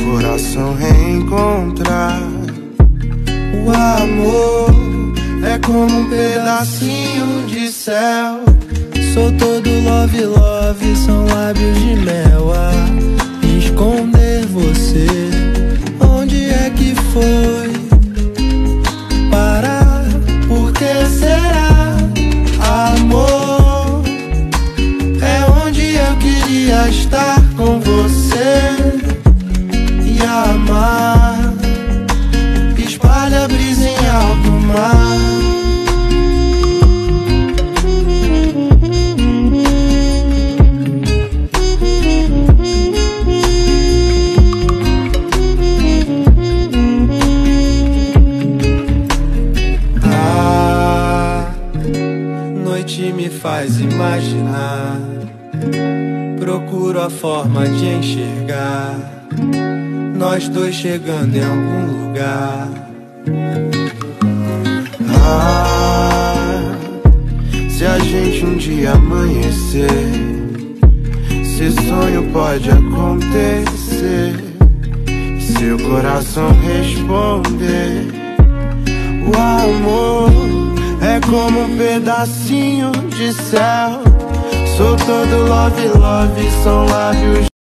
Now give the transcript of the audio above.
coração reencontrar. O amor é como um pedacinho de céu. Sou todo love, love, são lábios de mel a esconder você. Onde é que foi parar? Por que será? Amor é onde eu queria estar com você e amar. Espalha a brisa em alto mar. Me faz imaginar, procuro a forma de enxergar nós dois chegando em algum lugar. Se a gente um dia amanhecer, se sonho pode acontecer, seu coração responder. O amor é como um pedacinho de céu. Sou todo love, love, são lábios